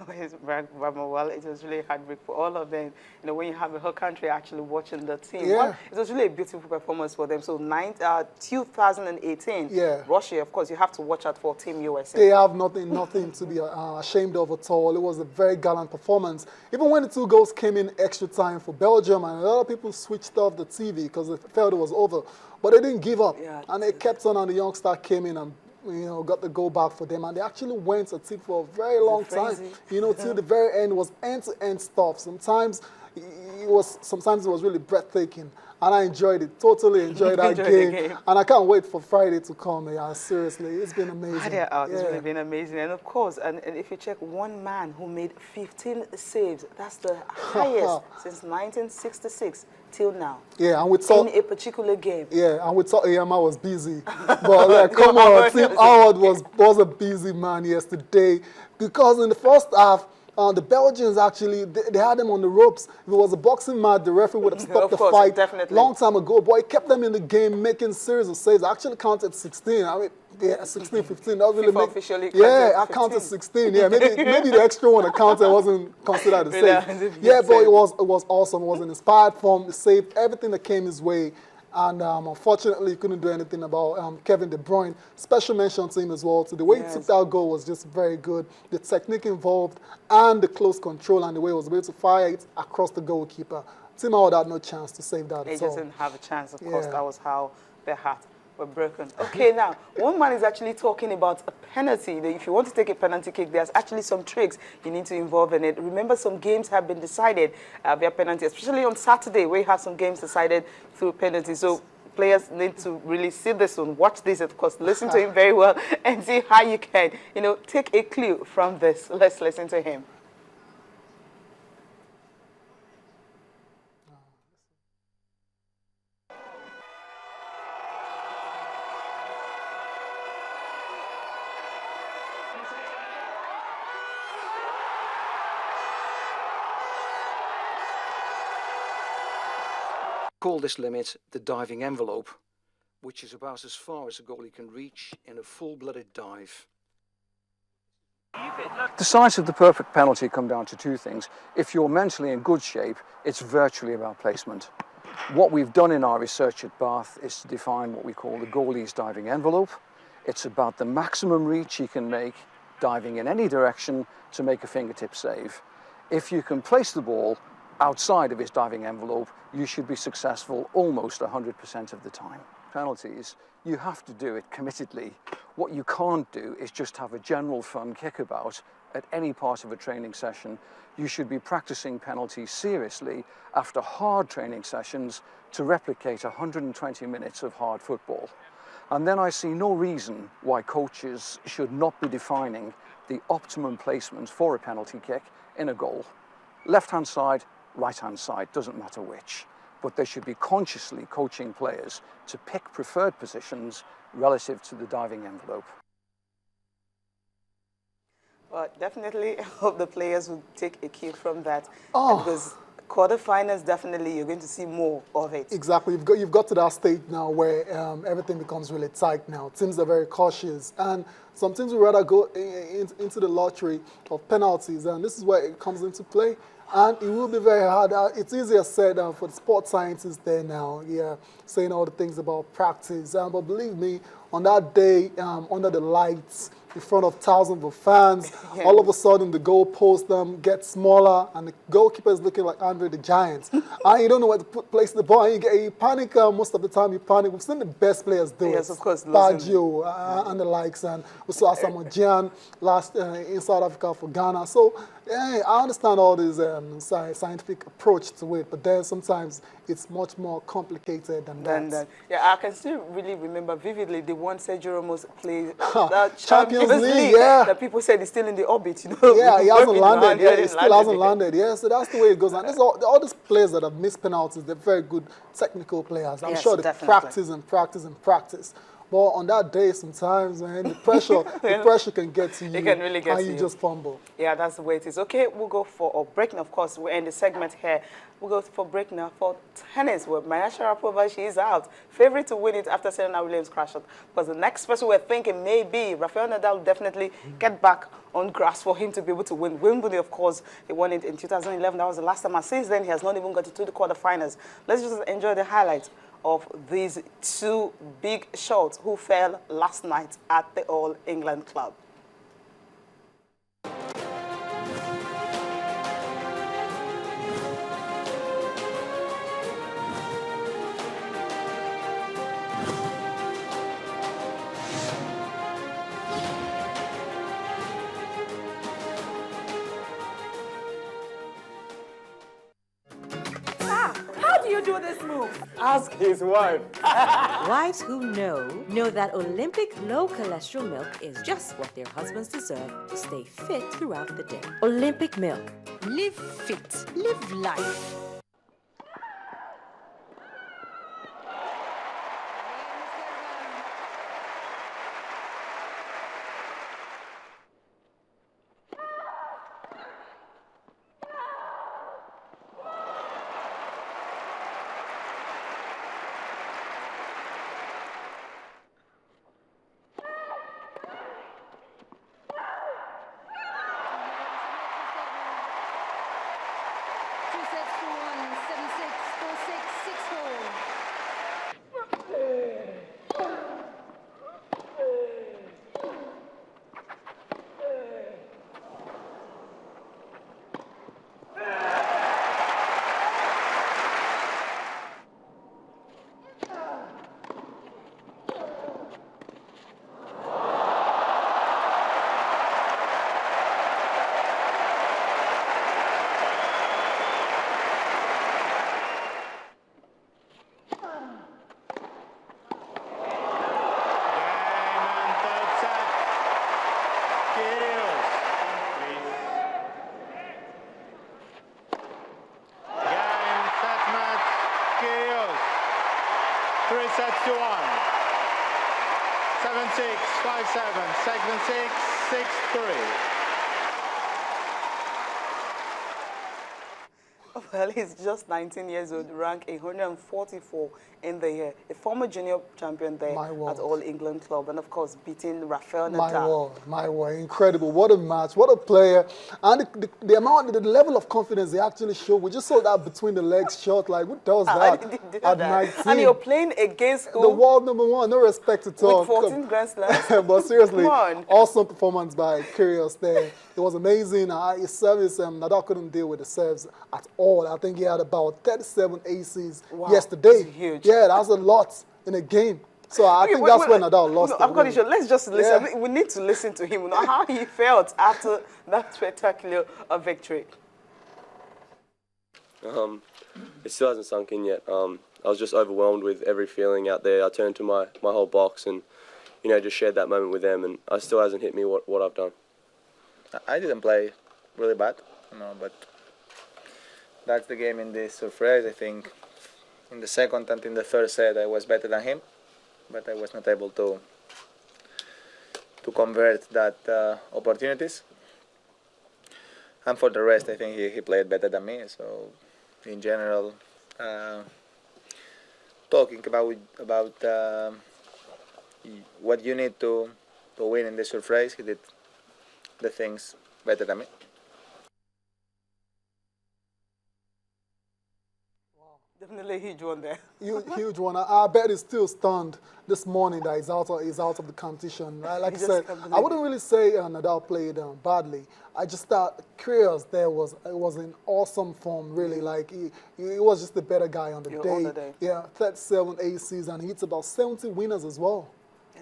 Well, it was really heartbreak for all of them. You know, when you have the whole country actually watching the team. Yeah. Well, it was really a beautiful performance for them. So 2018, Yeah. Russia, of course, you have to watch out for Team USA. They have nothing to be ashamed of at all. It was a very gallant performance. Even when the 2 goals came in extra time for Belgium, and a lot of people switched off the TV because they felt it was over. But they didn't give up, and they kept on, and the young star came in and got the goal back for them, and they actually went at it for a very long time. Till the very end. It was end-to-end stuff. Sometimes it was really breathtaking, and I enjoyed it. Totally enjoyed that game, and I can't wait for Friday to come. Yeah, seriously, it's been amazing. It's really been amazing, and of course, and if you check, one man who made 15 saves. That's the highest since 1966. Till now. Yeah, and we thought in a particular game. Yeah, and we thought Enyeama was busy, but like, come on, Tim Howard was a busy man yesterday, because in the first half, the Belgians actually they had them on the ropes. If it was a boxing match, the referee would have stopped the fight long time ago. But he kept them in the game, making series of saves. I actually counted 16. I mean, yeah, 16, 15. That was really officially I counted 16. Yeah, maybe the extra one I counted wasn't considered a save. Yeah, but it was awesome. It was an inspired form. It saved everything that came his way. And unfortunately, he couldn't do anything about Kevin De Bruyne. Special mention to him as well. So the way he took that goal was just very good. The technique involved and the close control and the way he was able to fire it across the goalkeeper. Tim Howard had no chance to save that at all. He didn't have a chance, of course. That was how their heart were broken. Okay, now, one man is actually talking about a penalty. If you want to take a penalty kick, there's actually some tricks you need to involve in it. Remember, some games have been decided via penalty, especially on Saturday, where you have some games decided through penalty. So players need to really see this one, watch this, of course, listen to him very well, and see how you can, take a clue from this. Let's listen to him. Call this limit the diving envelope, which is about as far as a goalie can reach in a full-blooded dive. The size of the perfect penalty come down to 2 things. If you're mentally in good shape, it's virtually about placement. What we've done in our research at Bath is to define what we call the goalie's diving envelope. It's about the maximum reach he can make, diving in any direction to make a fingertip save. If you can place the ball outside of his diving envelope, you should be successful almost 100% of the time. Penalties, you have to do it committedly. What you can't do is just have a general fun kickabout at any part of a training session. You should be practicing penalties seriously after hard training sessions to replicate 120 minutes of hard football. And then I see no reason why coaches should not be defining the optimum placement for a penalty kick in a goal. Left-hand side, right-hand side, doesn't matter which, but they should be consciously coaching players to pick preferred positions relative to the diving envelope. Well, definitely hope the players will take a cue from that, because quarterfinals, definitely you're going to see more of it. Exactly. You've got to that stage now where everything becomes really tight now. Teams are very cautious, and some teams would rather go into the lottery of penalties, and this is where it comes into play. And it will be very hard. It's easier said for the sports scientists there now, saying all the things about practice. But believe me, on that day, under the lights, in front of thousands of fans, all of a sudden the goalpost gets smaller, and the goalkeeper is looking like Andre the Giant. And you don't know where to place the ball. And you panic. Most of the time you panic. We've seen the best players do it. Yes, of course. Baggio and the likes. And we saw Asamoah Gyan last in South Africa for Ghana. So I understand all this scientific approach to it, but then sometimes it's much more complicated than that. Yeah, I can still really remember vividly the one Sergio Ramos played Champions League, that people said he's still in the orbit, Yeah, he hasn't landed. Yeah, he still hasn't landed. Yeah, so that's the way it goes. And all these players that have missed penalties, they're very good technical players. I'm sure they practice and practice and practice. But on that day, sometimes, man, the pressure can get to you. It can really get to you. And you just fumble. Yeah, that's the way it is. Okay, we'll go for a break now. Of course, we're in the segment here. We'll go for break now for tennis, where Maria Sharapova, she is out. Favorite to win it after Serena Williams crashed out. Because the next person we're thinking may be Rafael Nadal will definitely get back on grass for him to be able to win. Wimbledon, of course, he won it in 2011. That was the last time. And since then, he has not even got to the quarterfinals. Let's just enjoy the highlights of these two big shots who fell last night at the All England Club. Do this move? Ask his wife. Wives who know that Olympic low cholesterol milk is just what their husbands deserve to stay fit throughout the day. Olympic milk. Live fit. Live life. Sets to 1. 7-6, 5-7, segment 6, 6-3. Well, he's just 19 years old, ranked 144 in the year. A former junior champion there at All England Club, and of course beating Rafael Nadal. My word, incredible! What a match! What a player! And the level of confidence they actually show. We just saw that between the legs shot. Like, who does that at 19? And you're playing against the world #1. No respect at all. With 14 Grand Slams. But seriously, awesome performance by Kyrgios there. It was amazing. His service, Nadal couldn't deal with the serves at all. I think he had about 37 aces yesterday. That's huge. Yeah, that's a lot in a game. So I think that's when Nadal lost. I'm quite sure. Let's just listen. I mean, we need to listen to him, how he felt after that spectacular victory. It still hasn't sunk in yet. I was just overwhelmed with every feeling out there. I turned to my whole box and, just shared that moment with them, and it still hasn't hit me what I've done. I didn't play really bad, but that's the game in this surprise. I think in the second and in the third set I was better than him, but I was not able to convert that opportunities. And for the rest, I think he played better than me. So in general, talking about what you need to win in this surprise, he did the things better than me. Definitely a huge one there. Huge one. I bet he's still stunned this morning that he's out of the competition. Like I said, I wouldn't really say Nadal played badly. I just thought Kyrgios there was in awesome form, really. Like he was just the better guy on the day. Yeah, 37 aces, and he hits about 70 winners as well.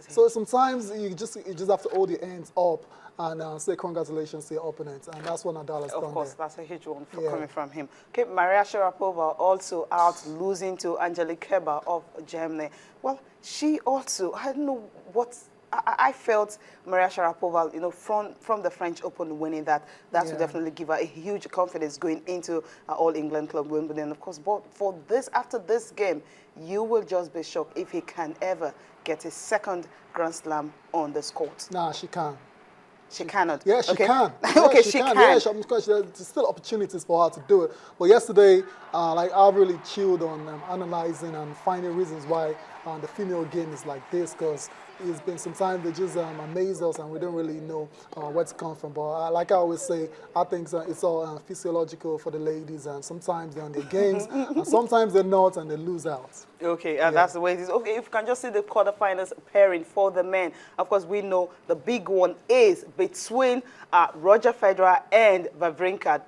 So sometimes you just have to hold your hands up and say congratulations to your opponent, and that's what Nadal has done. Of course, that's a huge one coming from him. Okay, Maria Sharapova also out losing to Angelique Kerber of Germany. Well, she also, I don't know what I felt Maria Sharapova, you know, from the French Open winning that would definitely give her a huge confidence going into All England Club Wimbledon, of course. But for this, after this game, you will just be shocked if he can ever get a second Grand Slam on this court. Nah, she can't. She cannot. Yeah, she can. Okay, she can. Yeah, there's still opportunities for her to do it. But yesterday, like I really chilled on analyzing and finding reasons why the female game is like this, because it's been some time they just amaze us and we don't really know where to come from. But like I always say, I think it's all physiological for the ladies, and sometimes they're on their games, and sometimes they're not, and they lose out. Okay, that's the way it is. Okay, if you can just see the quarterfinals pairing for the men. Of course, we know the big one is between Roger Federer and Wawrinka,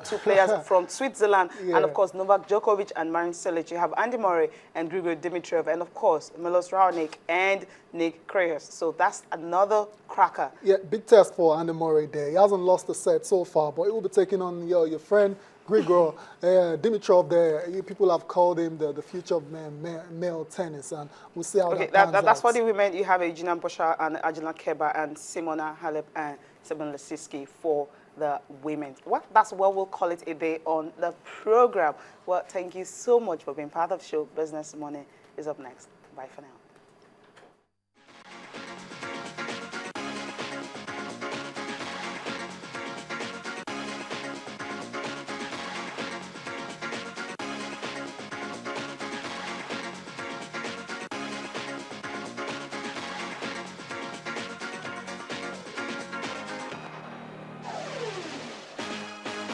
two players from Switzerland, and of course Novak Djokovic and Marin Cilic. You have Andy Murray and Grigor Dimitrov, and of course Milos Raonic and Nick Kyrgios. So that's another cracker. Yeah, big test for Andy Murray there. He hasn't lost a set so far, but he will be taking on your friend Grigor Dimitrov there. People have called him the future of male tennis, and we'll see how that pans that's out. for the women. You have Gina Bosha and Ajla Keba and Simona Halep and Simon Lisiski for the women. That's what we'll call it a day on the program. Well, thank you so much for being part of the show. Business Money is up next. Bye for now.